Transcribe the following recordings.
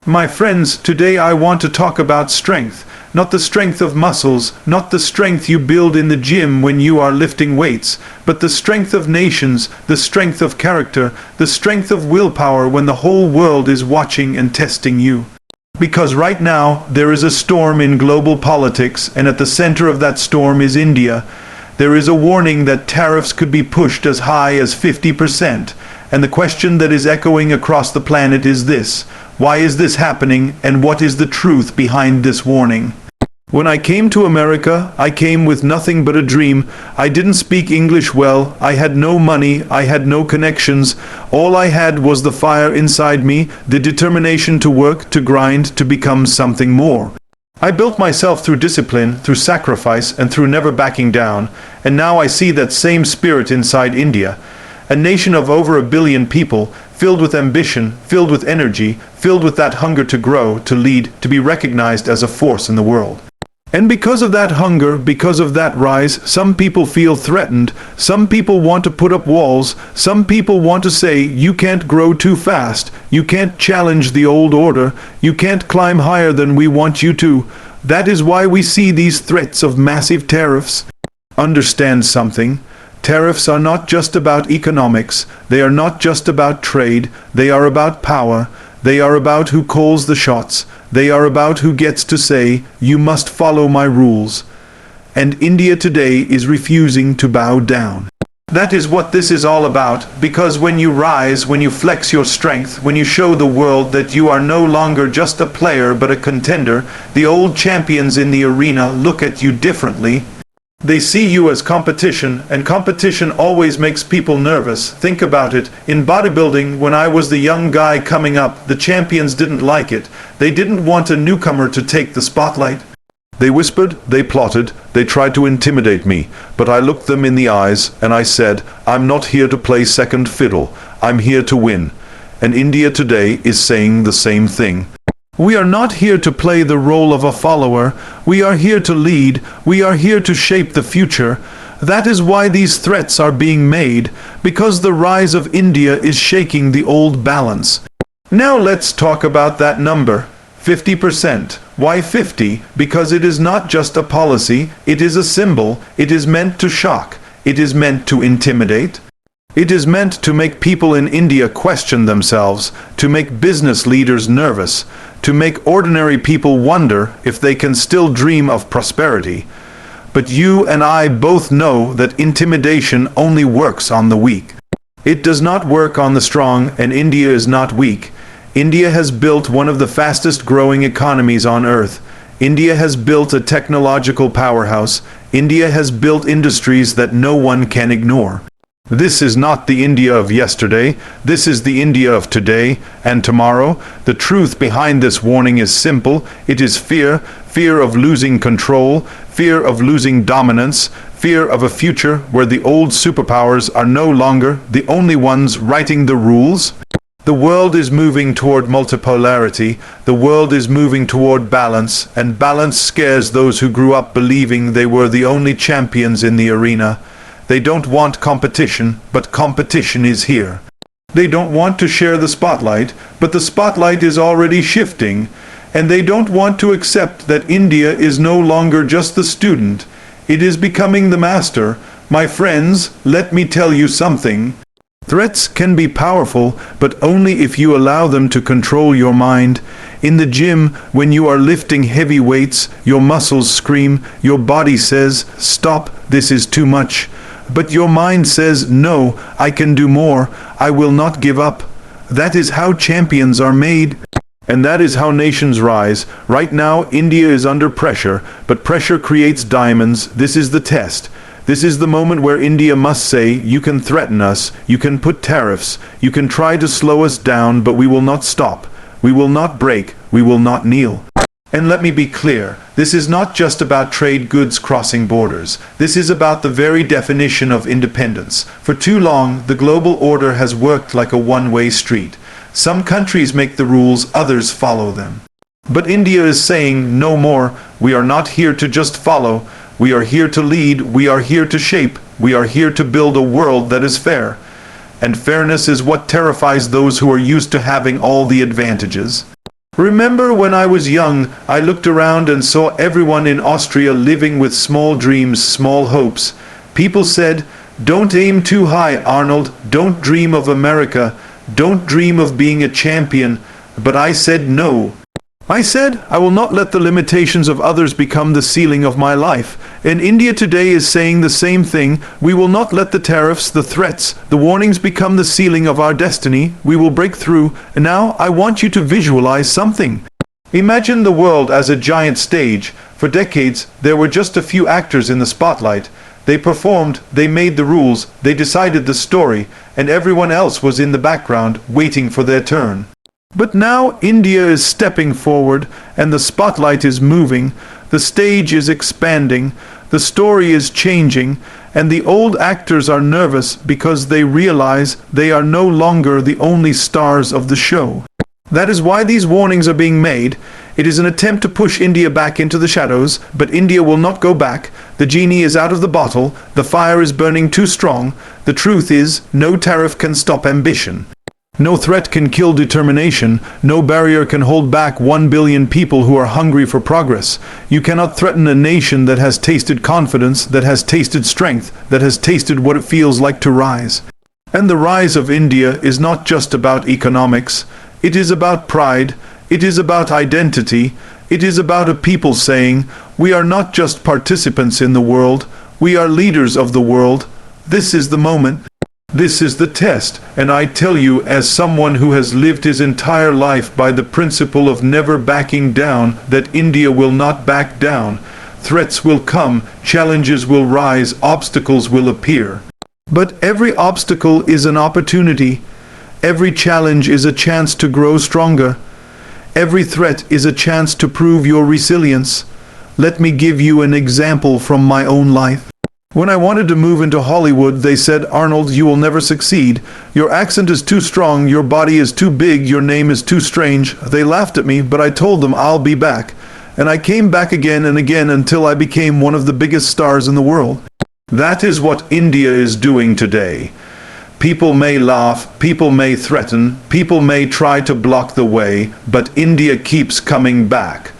My friends, today I want to talk about strength. Not the strength of muscles, not the strength you build in the gym when you are lifting weights, but the strength of nations, the strength of character, the strength of willpower when the whole world is watching and testing you. Because right now, there is a storm in global politics, and at the center of that storm is India. There is a warning that tariffs could be pushed as high as 50%, and the question that is echoing across the planet is this: why is this happening, and what is the truth behind this warning? When I came to America, I came with nothing but a dream. I didn't speak English well, I had no money, I had no connections. All I had was the fire inside me, the determination to work, to grind, to become something more. I built myself through discipline, through sacrifice, and through never backing down, and now I see that same spirit inside India. A nation of over 1 billion people, filled with ambition, filled with energy, filled with that hunger to grow, to lead, to be recognized as a force in the world. And because of that hunger, because of that rise, some people feel threatened, some people want to put up walls, some people want to say, you can't grow too fast, you can't challenge the old order, you can't climb higher than we want you to. That is why we see these threats of massive tariffs. Understand something. Tariffs are not just about economics, they are not just about trade, they are about power, they are about who calls the shots, they are about who gets to say, you must follow my rules. And India today is refusing to bow down. That is what this is all about, because when you rise, when you flex your strength, when you show the world that you are no longer just a player but a contender, the old champions in the arena look at you differently. They see you as competition, and competition always makes people nervous. Think about it. In bodybuilding, when I was the young guy coming up, the champions didn't like it. They didn't want a newcomer to take the spotlight. They whispered, they plotted, they tried to intimidate me, but I looked them in the eyes and I said, I'm not here to play second fiddle. I'm here to win. And India today is saying the same thing. We are not here to play the role of a follower. We are here to lead. We are here to shape the future. That is why these threats are being made, because the rise of India is shaking the old balance. Now let's talk about that number. 50%. Why 50? Because it is not just a policy, it is a symbol. It is meant to shock. It is meant to intimidate. It is meant to make people in India question themselves, to make business leaders nervous, to make ordinary people wonder if they can still dream of prosperity. But you and I both know that intimidation only works on the weak. It does not work on the strong, and India is not weak. India has built one of the fastest growing economies on earth. India has built a technological powerhouse. India has built industries that no one can ignore. This is not the India of yesterday, this is the India of today and tomorrow. The truth behind this warning is simple. It is fear, fear of losing control, fear of losing dominance, fear of a future where the old superpowers are no longer the only ones writing the rules. The world is moving toward multipolarity, the world is moving toward balance, and balance scares those who grew up believing they were the only champions in the arena. They don't want competition, but competition is here. They don't want to share the spotlight, but the spotlight is already shifting. And they don't want to accept that India is no longer just the student. It is becoming the master. My friends, let me tell you something. Threats can be powerful, but only if you allow them to control your mind. In the gym, when you are lifting heavy weights, your muscles scream, your body says, stop, this is too much. But your mind says, no, I can do more, I will not give up. That is how champions are made. And that is how nations rise. Right now, India is under pressure, but pressure creates diamonds. This is the test. This is the moment where India must say, you can threaten us, you can put tariffs, you can try to slow us down, but we will not stop. We will not break, we will not kneel. And let me be clear, this is not just about trade goods crossing borders. This is about the very definition of independence. For too long, the global order has worked like a one-way street. Some countries make the rules, others follow them. But India is saying, no more, we are not here to just follow. We are here to lead, we are here to shape, we are here to build a world that is fair. And fairness is what terrifies those who are used to having all the advantages. Remember when I was young, I looked around and saw everyone in Austria living with small dreams, small hopes. People said, "Don't aim too high, Arnold. Don't dream of America. Don't dream of being a champion." But I said no. I said, I will not let the limitations of others become the ceiling of my life. And India today is saying the same thing. We will not let the tariffs, the threats, the warnings become the ceiling of our destiny. We will break through. And now I want you to visualize something. Imagine the world as a giant stage. For decades, there were just a few actors in the spotlight. They performed, they made the rules, they decided the story, and everyone else was in the background, waiting for their turn. But now India is stepping forward, and the spotlight is moving, the stage is expanding, the story is changing, and the old actors are nervous because they realize they are no longer the only stars of the show. That is why these warnings are being made. It is an attempt to push India back into the shadows, but India will not go back. The genie is out of the bottle, the fire is burning too strong. The truth is, no tariff can stop ambition. No threat can kill determination. No barrier can hold back 1 billion people who are hungry for progress. You cannot threaten a nation that has tasted confidence, that has tasted strength, that has tasted what it feels like to rise. And the rise of India is not just about economics. It is about pride. It is about identity. It is about a people saying, we are not just participants in the world, we are leaders of the world. This is the moment. This is the test, and I tell you, as someone who has lived his entire life by the principle of never backing down, that India will not back down. Threats will come, challenges will rise, obstacles will appear. But every obstacle is an opportunity. Every challenge is a chance to grow stronger. Every threat is a chance to prove your resilience. Let me give you an example from my own life. When I wanted to move into Hollywood, they said, "Arnold, you will never succeed. Your accent is too strong, your body is too big, your name is too strange." They laughed at me, but I told them I'll be back. And I came back again and again until I became one of the biggest stars in the world. That is what India is doing today. People may laugh, people may threaten, people may try to block the way, but India keeps coming back.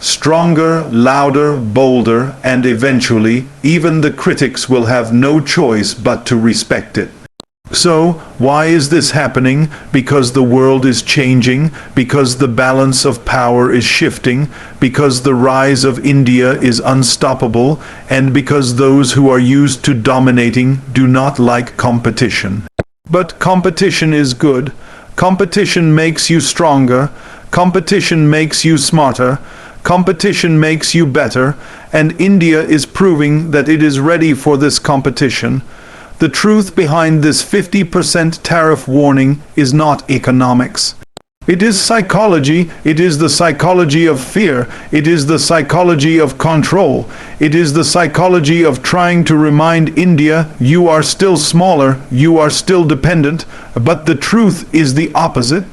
Stronger, louder, bolder, and eventually, even the critics will have no choice but to respect it. So, why is this happening? Because the world is changing, because the balance of power is shifting, because the rise of India is unstoppable, and because those who are used to dominating do not like competition. But competition is good. Competition makes you stronger. Competition makes you smarter. Competition makes you better, and India is proving that it is ready for this competition. The truth behind this 50% tariff warning is not economics. It is psychology. It is the psychology of fear. It is the psychology of control. It is the psychology of trying to remind India, you are still smaller, you are still dependent, but the truth is the opposite.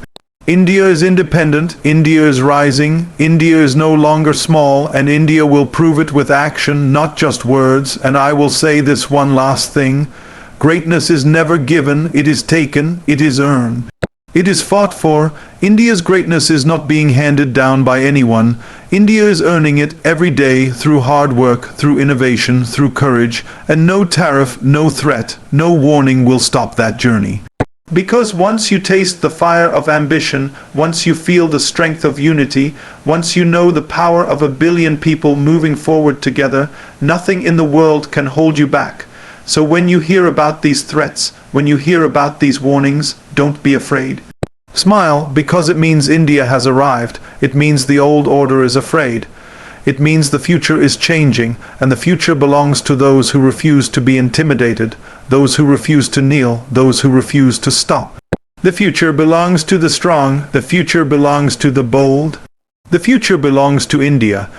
India is independent, India is rising, India is no longer small, and India will prove it with action, not just words. And I will say this one last thing. Greatness is never given, it is taken, it is earned. It is fought for. India's greatness is not being handed down by anyone. India is earning it every day through hard work, through innovation, through courage, and no tariff, no threat, no warning will stop that journey. Because once you taste the fire of ambition, once you feel the strength of unity, once you know the power of 1 billion people moving forward together, nothing in the world can hold you back. So when you hear about these threats, when you hear about these warnings, don't be afraid. Smile, because it means India has arrived. It means the old order is afraid. It means the future is changing, and the future belongs to those who refuse to be intimidated, those who refuse to kneel, those who refuse to stop. The future belongs to the strong, the future belongs to the bold. The future belongs to India.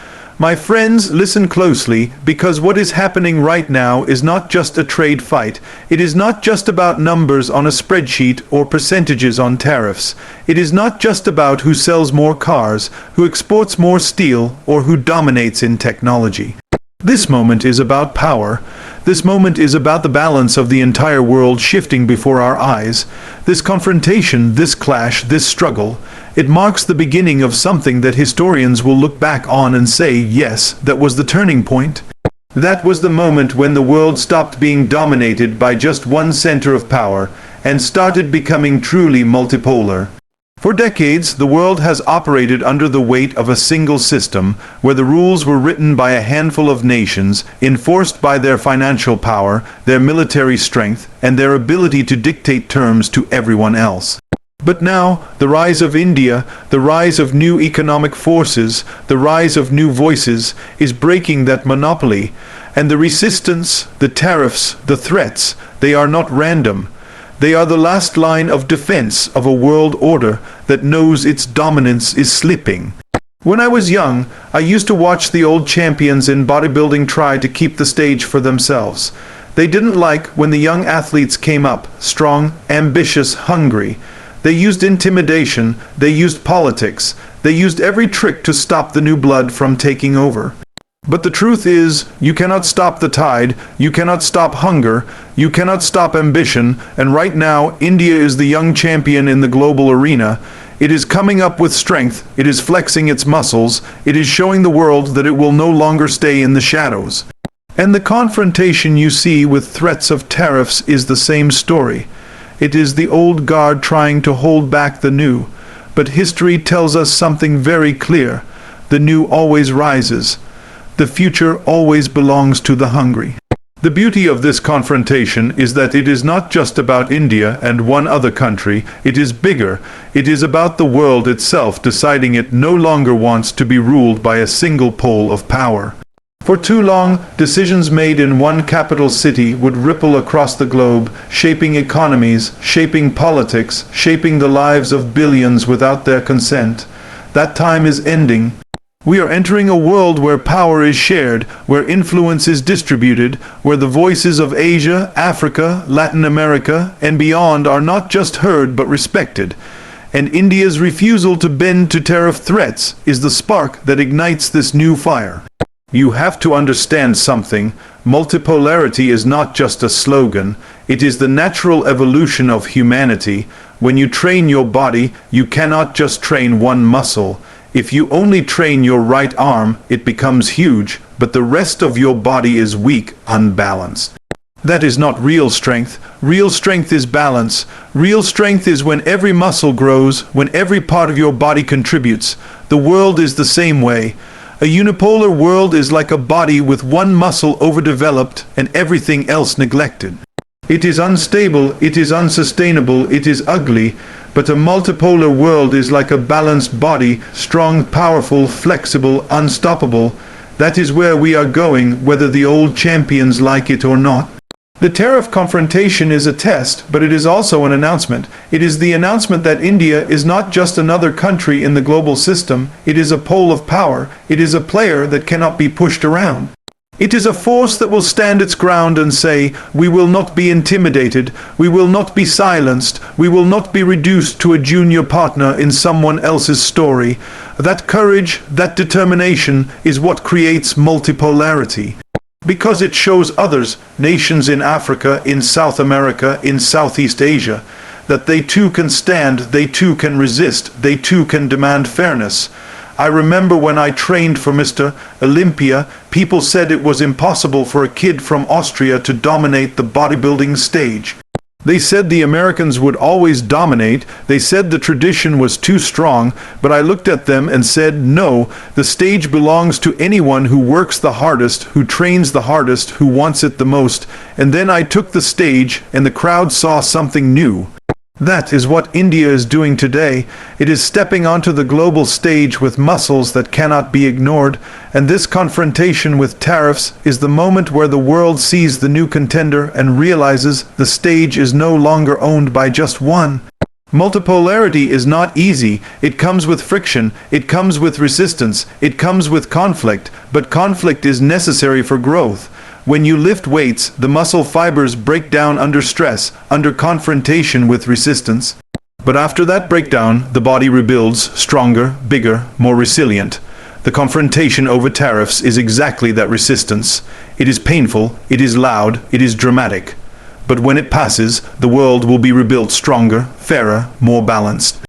My friends, listen closely, because what is happening right now is not just a trade fight. It is not just about numbers on a spreadsheet or percentages on tariffs. It is not just about who sells more cars, who exports more steel, or who dominates in technology. This moment is about power. This moment is about the balance of the entire world shifting before our eyes. This confrontation, this clash, this struggle, It marks the beginning of something that historians will look back on and say, yes, that was the turning point. That was the moment when the world stopped being dominated by just one center of power and started becoming truly multipolar. For decades, the world has operated under the weight of a single system, where the rules were written by a handful of nations, enforced by their financial power, their military strength, and their ability to dictate terms to everyone else. But now, the rise of India, the rise of new economic forces, the rise of new voices, is breaking that monopoly. And the resistance, the tariffs, the threats, they are not random. They are the last line of defense of a world order that knows its dominance is slipping. When I was young, I used to watch the old champions in bodybuilding try to keep the stage for themselves. They didn't like when the young athletes came up, strong, ambitious, hungry. They used intimidation, they used politics, they used every trick to stop the new blood from taking over. But the truth is, you cannot stop the tide, you cannot stop hunger, you cannot stop ambition, and right now, India is the young champion in the global arena. It is coming up with strength, it is flexing its muscles, it is showing the world that it will no longer stay in the shadows. And the confrontation you see with threats of tariffs is the same story. It is the old guard trying to hold back the new. But history tells us something very clear. The new always rises. The future always belongs to the hungry. The beauty of this confrontation is that it is not just about India and one other country, it is bigger. It is about the world itself deciding it no longer wants to be ruled by a single pole of power. For too long, decisions made in one capital city would ripple across the globe, shaping economies, shaping politics, shaping the lives of billions without their consent. That time is ending. We are entering a world where power is shared, where influence is distributed, where the voices of Asia, Africa, Latin America, and beyond are not just heard but respected. And India's refusal to bend to tariff threats is the spark that ignites this new fire. You have to understand something. Multipolarity is not just a slogan. It is the natural evolution of humanity. When you train your body, you cannot just train one muscle. If you only train your right arm, it becomes huge, but the rest of your body is weak, unbalanced. That is not real strength. Real strength is balance. Real strength is when every muscle grows, when every part of your body contributes. The world is the same way. A unipolar world is like a body with one muscle overdeveloped and everything else neglected. It is unstable, it is unsustainable, it is ugly, but a multipolar world is like a balanced body, strong, powerful, flexible, unstoppable. That is where we are going, whether the old champions like it or not. The tariff confrontation is a test, but it is also an announcement. It is the announcement that India is not just another country in the global system, it is a pole of power, it is a player that cannot be pushed around. It is a force that will stand its ground and say, we will not be intimidated, we will not be silenced, we will not be reduced to a junior partner in someone else's story. That courage, that determination is what creates multipolarity. Because it shows others, nations in Africa, in South America, in Southeast Asia, that they too can stand, they too can resist, they too can demand fairness. I remember when I trained for Mr. Olympia, people said it was impossible for a kid from Austria to dominate the bodybuilding stage. They said the Americans would always dominate, they said the tradition was too strong, but I looked at them and said, no, the stage belongs to anyone who works the hardest, who trains the hardest, who wants it the most, and then I took the stage, and the crowd saw something new. That is what India is doing today. It is stepping onto the global stage with muscles that cannot be ignored, and this confrontation with tariffs is the moment where the world sees the new contender and realizes the stage is no longer owned by just one. Multipolarity is not easy. It comes with friction, it comes with resistance, it comes with conflict, but conflict is necessary for growth. When you lift weights, the muscle fibers break down under stress, under confrontation with resistance. But after that breakdown, the body rebuilds, stronger, bigger, more resilient. The confrontation over tariffs is exactly that resistance. It is painful, it is loud, it is dramatic. But when it passes, the world will be rebuilt stronger, fairer, more balanced.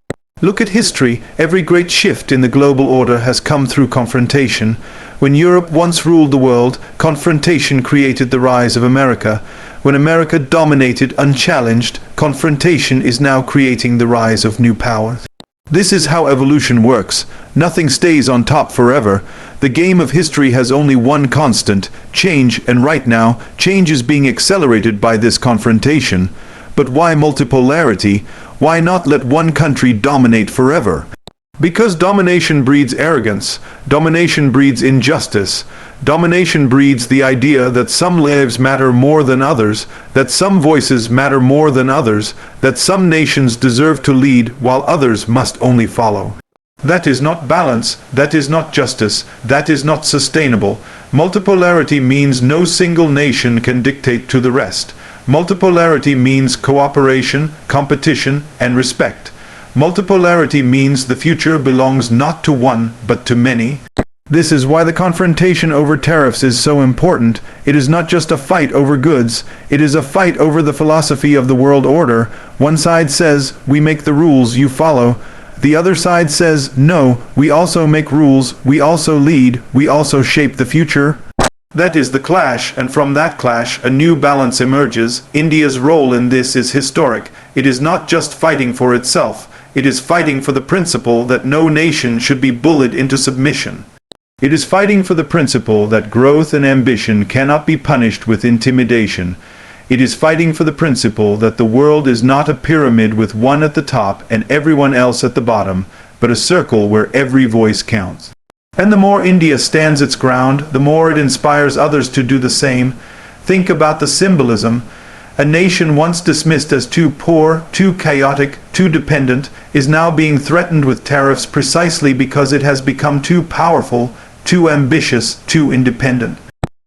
Look at history. Every great shift in the global order has come through confrontation. When Europe once ruled the world, confrontation created the rise of America. When America dominated unchallenged, confrontation is now creating the rise of new powers. This is how evolution works. Nothing stays on top forever. The game of history has only one constant, change, and right now, change is being accelerated by this confrontation. But why multipolarity? Why not let one country dominate forever? Because domination breeds arrogance. Domination breeds injustice. Domination breeds the idea that some lives matter more than others, that some voices matter more than others, that some nations deserve to lead while others must only follow. That is not balance, that is not justice, that is not sustainable. Multipolarity means no single nation can dictate to the rest. Multipolarity means cooperation, competition, and respect. Multipolarity means the future belongs not to one, but to many. This is why the confrontation over tariffs is so important. It is not just a fight over goods, it is a fight over the philosophy of the world order. One side says, we make the rules, you follow. The other side says, no, we also make rules, we also lead, we also shape the future. That is the clash, and from that clash a new balance emerges. India's role in this is historic. It is not just fighting for itself. It is fighting for the principle that no nation should be bullied into submission. It is fighting for the principle that growth and ambition cannot be punished with intimidation. It is fighting for the principle that the world is not a pyramid with one at the top and everyone else at the bottom, but a circle where every voice counts. And the more India stands its ground, the more it inspires others to do the same. Think about the symbolism. A nation once dismissed as too poor, too chaotic, too dependent, is now being threatened with tariffs precisely because it has become too powerful, too ambitious, too independent.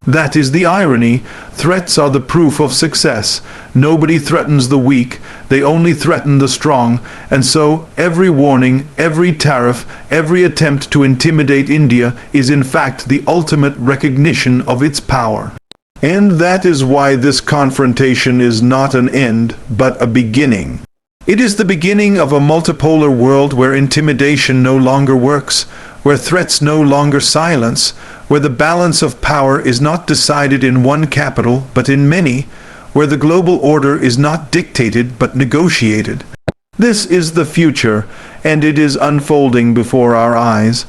That is the irony. Threats are the proof of success. Nobody threatens the weak, they only threaten the strong. And so, every warning, every tariff, every attempt to intimidate India is in fact the ultimate recognition of its power. And that is why this confrontation is not an end, but a beginning. It is the beginning of a multipolar world where intimidation no longer works, where threats no longer silence, where the balance of power is not decided in one capital, but in many, where the global order is not dictated, but negotiated. This is the future, and it is unfolding before our eyes.